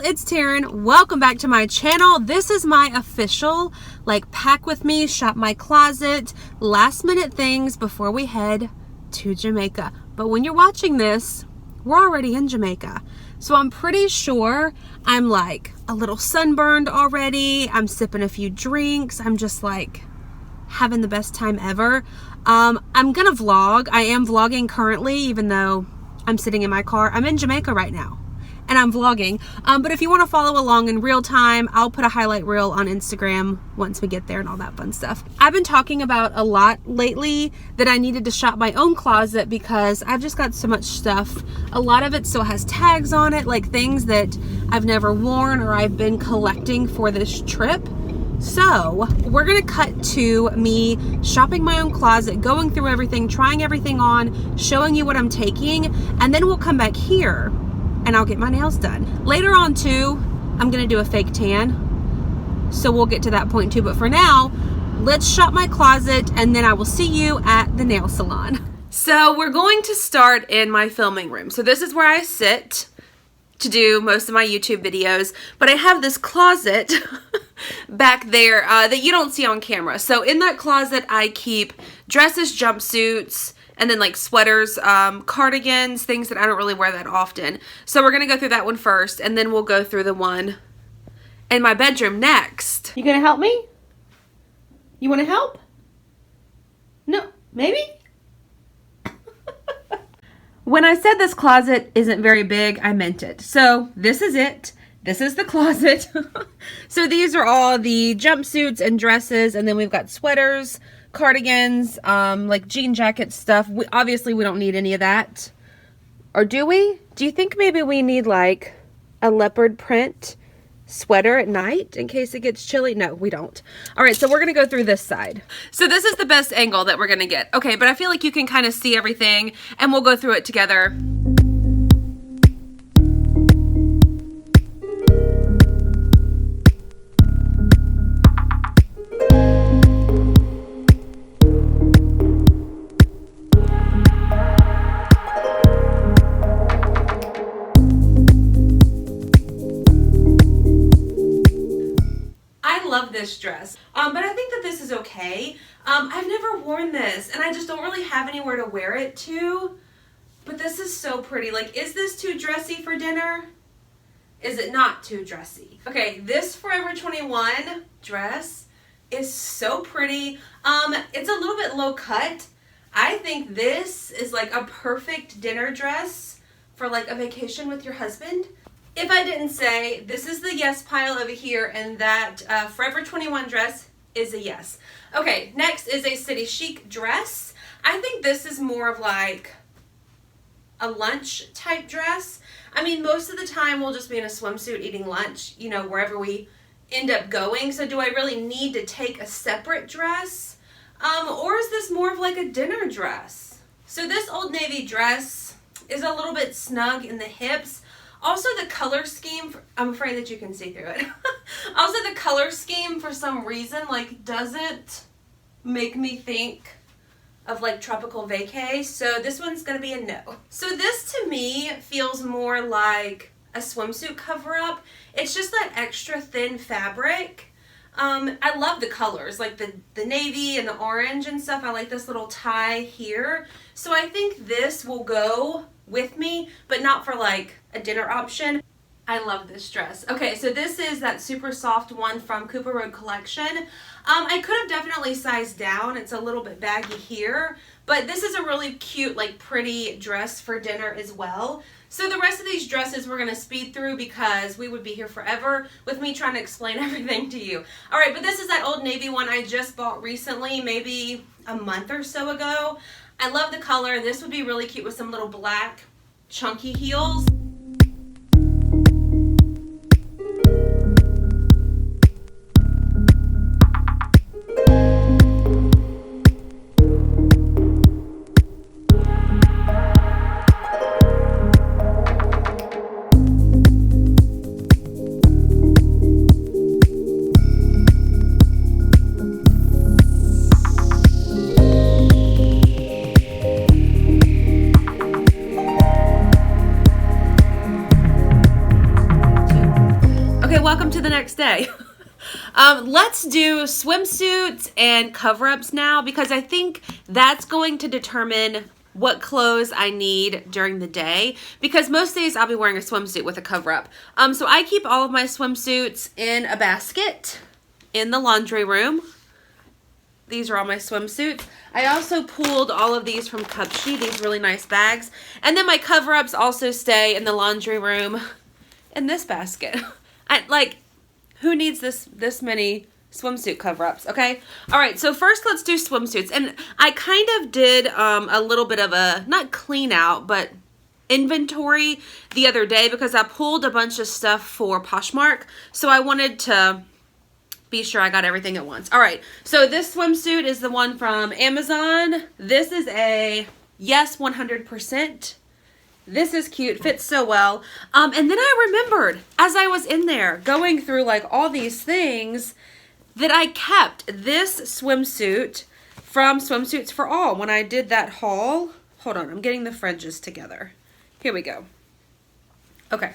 it's Taren. Welcome back to my channel. This is my official, pack with me, shop my closet, last minute things before we head to Jamaica. But when you're watching this, we're already in Jamaica. So I'm pretty sure I'm a little sunburned already. I'm sipping a few drinks. I'm just having the best time ever. I'm gonna vlog. I am vlogging currently, even though I'm sitting in my car. I'm in Jamaica right now and I'm vlogging. But if you want to follow along in real time, I'll put a highlight reel on Instagram once we get there and all that fun stuff. I've been talking about a lot lately that I needed to shop my own closet because I've just got so much stuff. A lot of it still has tags on it, like things that I've never worn or I've been collecting for this trip. So we're gonna cut to me shopping my own closet, going through everything, trying everything on, showing you what I'm taking, and then we'll come back here and I'll get my nails done. Later on too, I'm gonna do a fake tan. So we'll get to that point too. But for now, let's shop my closet and then I will see you at the nail salon. So we're going to start in my filming room. So this is where I sit to do most of my YouTube videos, but I have this closet back there that you don't see on camera. So in that closet, I keep dresses, jumpsuits, and then sweaters, cardigans, things that I don't really wear that often. So we're gonna go through that one first, and then we'll go through the one in my bedroom next. You gonna help me? You wanna help? No, maybe? When I said this closet isn't very big, I meant it. So this is it. This is the closet. So these are all the jumpsuits and dresses, and then we've got sweaters, cardigans, jean jacket stuff. Obviously we don't need any of that. Or do we? Do you think maybe we need a leopard print sweater at night in case it gets chilly? No, we don't. All right, so we're gonna go through this side. So this is the best angle that we're gonna get. Okay, but I feel like you can kind of see everything and we'll go through it together. This dress, but I think that this is okay. I've never worn this and I just don't really have anywhere to wear it to, but this is so pretty. Is this too dressy for dinner? Is it not too dressy? Okay, this Forever 21 dress is so pretty. It's a little bit low cut. I think this is a perfect dinner dress for a vacation with your husband. If I didn't say, this is the yes pile over here, and that Forever 21 dress is a yes. Okay, next is a City Chic dress. I think this is more of a lunch type dress. I mean, most of the time we'll just be in a swimsuit eating lunch, wherever we end up going. So do I really need to take a separate dress? Or is this more of a dinner dress? So this Old Navy dress is a little bit snug in the hips. Also the color scheme, I'm afraid that you can see through it. Also the color scheme for some reason doesn't make me think of tropical vacay. So this one's gonna be a no. So this to me feels more like a swimsuit cover up. It's just that extra thin fabric. I love the colors, the navy and the orange and stuff. I like this little tie here. So I think this will go with me, but not for a dinner option. I love this dress. Okay, so this is that super soft one from Cooper Road Collection. I could have definitely sized down. It's a little bit baggy here, but this is a really cute, pretty dress for dinner as well. So the rest of these dresses we're gonna speed through because we would be here forever with me trying to explain everything to you. All right, but this is that Old Navy one I just bought recently, maybe a month or so ago. I love the color. This would be really cute with some little black chunky heels. Okay, welcome to the next day. Let's do swimsuits and cover-ups now because I think that's going to determine what clothes I need during the day, because most days I'll be wearing a swimsuit with a cover-up. So I keep all of my swimsuits in a basket in the laundry room. These are all my swimsuits. I also pulled all of these from Cupshe, these really nice bags. And then my cover-ups also stay in the laundry room in this basket. Who needs this many swimsuit cover-ups, okay? All right, so first let's do swimsuits. And I kind of did a little bit of a, not clean out, but inventory the other day because I pulled a bunch of stuff for Poshmark. So I wanted to be sure I got everything at once. All right, so this swimsuit is the one from Amazon. This is a yes 100%. This is cute, fits so well. And then I remembered as I was in there going through like all these things that I kept this swimsuit from Swimsuits for All when I did that haul. Hold on, I'm getting the fringes together. Here we go. Okay,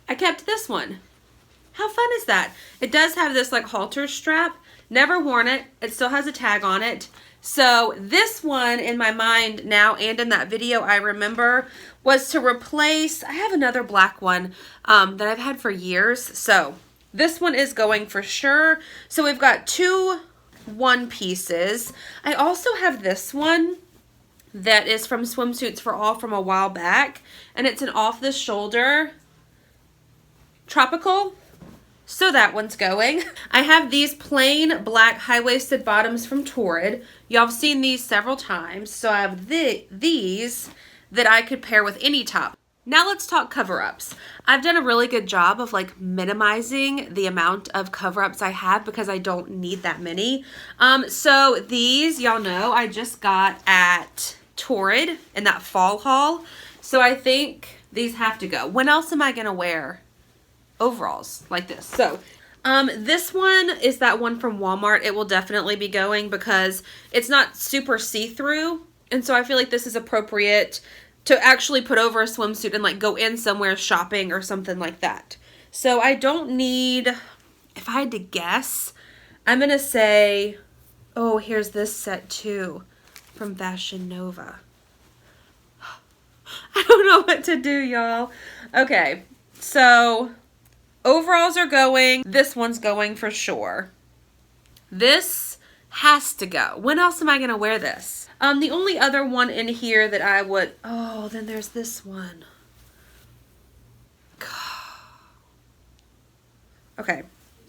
I kept this one. How fun is that? It does have this like halter strap. Never worn it. It still has a tag on it. So this one in my mind now and in that video I remember was to replace, I have another black one that I've had for years. So this one is going for sure. So we've got two one pieces. I also have this one that is from Swimsuits for All from a while back. And it's an off the shoulder tropical. So that one's going. I have these plain black high-waisted bottoms from Torrid. Y'all have seen these several times. So I have these that I could pair with any top. Now let's talk cover-ups. I've done a really good job of like minimizing the amount of cover-ups I have because I don't need that many. So these, y'all know, I just got at Torrid in that fall haul. So I think these have to go. When else am I gonna wear overalls like this? So this one is that one from Walmart. It will definitely be going because it's not super see-through, and so I feel like this is appropriate to actually put over a swimsuit and like go in somewhere shopping or something like that. So I don't need, if I had to guess, I'm gonna say, oh, here's this set too from Fashion Nova. I don't know what to do, y'all. Okay, so overalls are going. This one's going for sure. This has to go. When else am I going to wear this? The only other one in here that I would... Oh, then there's this one. Okay.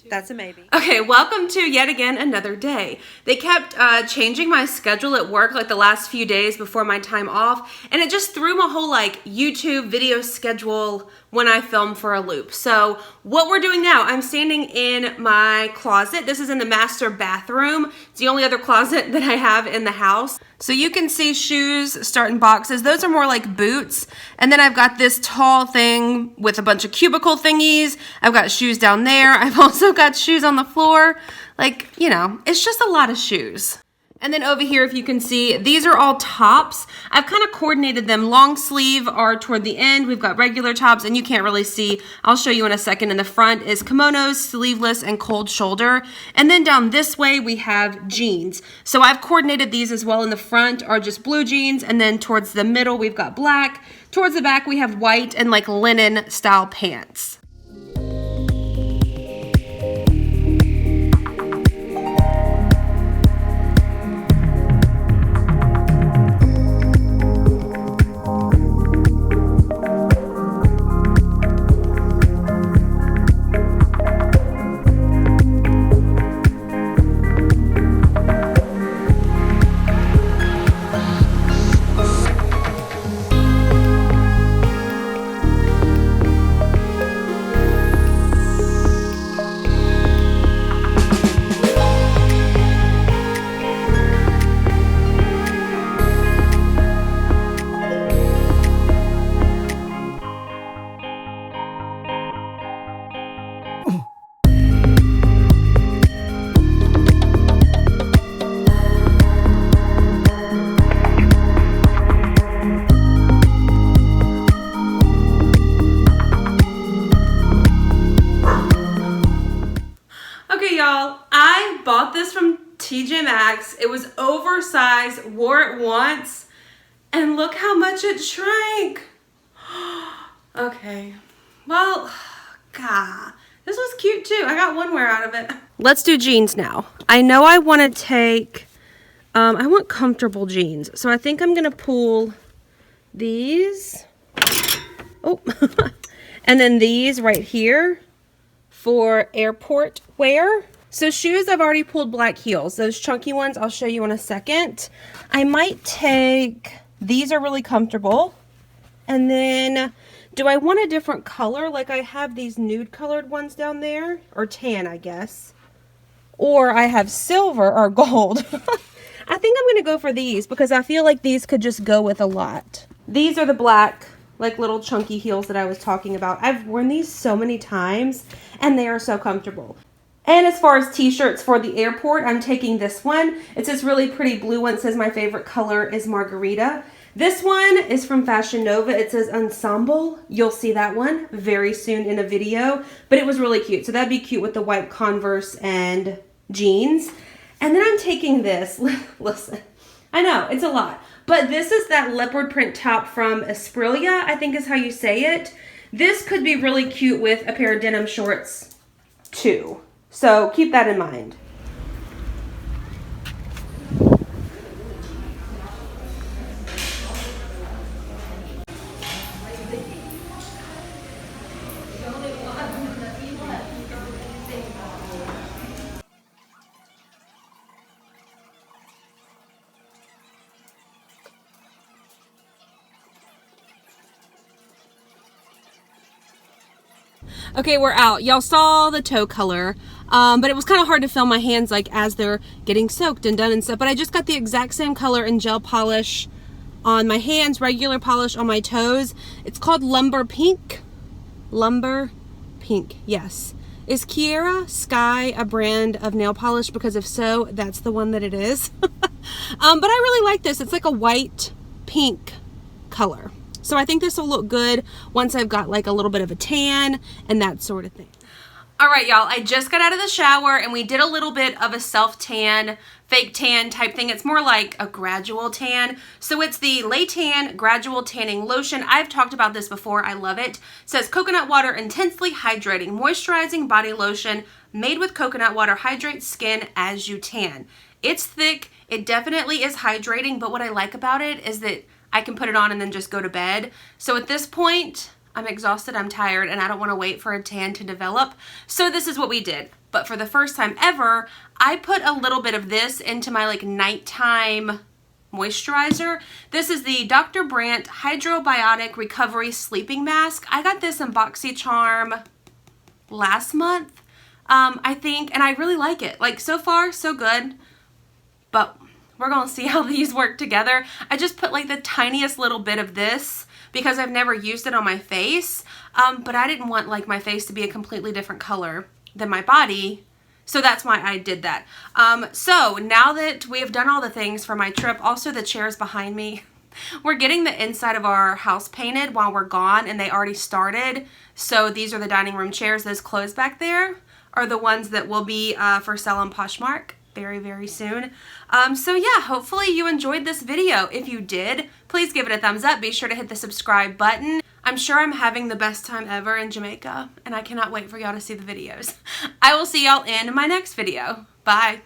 That's a maybe. Okay, welcome to yet again another day. They kept changing my schedule at work like the last few days before my time off, and it just threw my whole like YouTube video schedule when I film for a loop. So what we're doing now, I'm standing in my closet. This is in the master bathroom. It's the only other closet that I have in the house. So you can see shoes starting boxes. Those are more like boots. And then I've got this tall thing with a bunch of cubicle thingies. I've got shoes down there. I've also got shoes on the floor. Like, you know, it's just a lot of shoes. And then over here, if you can see, these are all tops. I've kind of coordinated them. Long sleeve are toward the end. We've got regular tops, and you can't really see. I'll show you in a second. In the front is kimonos, sleeveless, and cold shoulder. And then down this way, we have jeans. So I've coordinated these as well. In the front are just blue jeans, and then towards the middle, we've got black. Towards the back, we have white and like linen style pants. y'all, I bought this from TJ Maxx. It was oversized, wore it once, and look how much it shrank. Okay, well, God, this was cute too. I got one wear out of it. Let's do jeans now. I know I want to take, I want comfortable jeans. So I think I'm going to pull these. Oh, and then these right here for airport wear. So shoes, I've already pulled black heels. Those chunky ones, I'll show you in a second. I might take, these are really comfortable. And then, do I want a different color? Like I have these nude colored ones down there, or tan, I guess. Or I have silver or gold. I think I'm going to go for these because I feel like these could just go with a lot. These are the black, like little chunky heels that I was talking about. I've worn these so many times and they are so comfortable. And as far as t-shirts for the airport, I'm taking this one. It's this really pretty blue one. It says my favorite color is margarita. This one is from Fashion Nova. It says ensemble. You'll see that one very soon in a video, but it was really cute. So that'd be cute with the white Converse and jeans. And then I'm taking this. Listen, I know it's a lot, but this is that leopard print top from Asprilia, I think is how you say it. This could be really cute with a pair of denim shorts too. So keep that in mind. Okay, we're out. Y'all saw the toe color, but it was kind of hard to film my hands like as they're getting soaked and done and stuff, but I just got the exact same color in gel polish on my hands, regular polish on my toes. It's called Lumber Pink. Lumber Pink, yes. Is Kiara Sky a brand of nail polish? Because if so, that's the one that it is. But I really like this. It's like a white pink color. So I think this will look good once I've got like a little bit of a tan and that sort of thing. All right, y'all, I just got out of the shower and we did a little bit of a self-tan, fake tan type thing. It's more like a gradual tan. So it's the Laytan Gradual Tanning Lotion. I've talked about this before. I love it. It says coconut water intensely hydrating, moisturizing body lotion made with coconut water, hydrates skin as you tan. It's thick. It definitely is hydrating, but what I like about it is that I can put it on and then just go to bed. So at this point, I'm exhausted, I'm tired, and I don't want to wait for a tan to develop. So this is what we did. But for the first time ever, I put a little bit of this into my like nighttime moisturizer. This is the Dr. Brandt Hydrobiotic Recovery Sleeping Mask. I got this in BoxyCharm last month, I think, and I really like it. Like so far, so good. But we're gonna see how these work together. I just put like the tiniest little bit of this because I've never used it on my face, but I didn't want like my face to be a completely different color than my body, so that's why I did that. So now that we have done all the things for my trip, also the chairs behind me, we're getting the inside of our house painted while we're gone, and they already started. So these are the dining room chairs. Those clothes back there are the ones that will be for sale on Poshmark very, very soon. So yeah, hopefully you enjoyed this video. If you did, please give it a thumbs up. Be sure to hit the subscribe button. I'm sure I'm having the best time ever in Jamaica, and I cannot wait for y'all to see the videos. I will see y'all in my next video. Bye.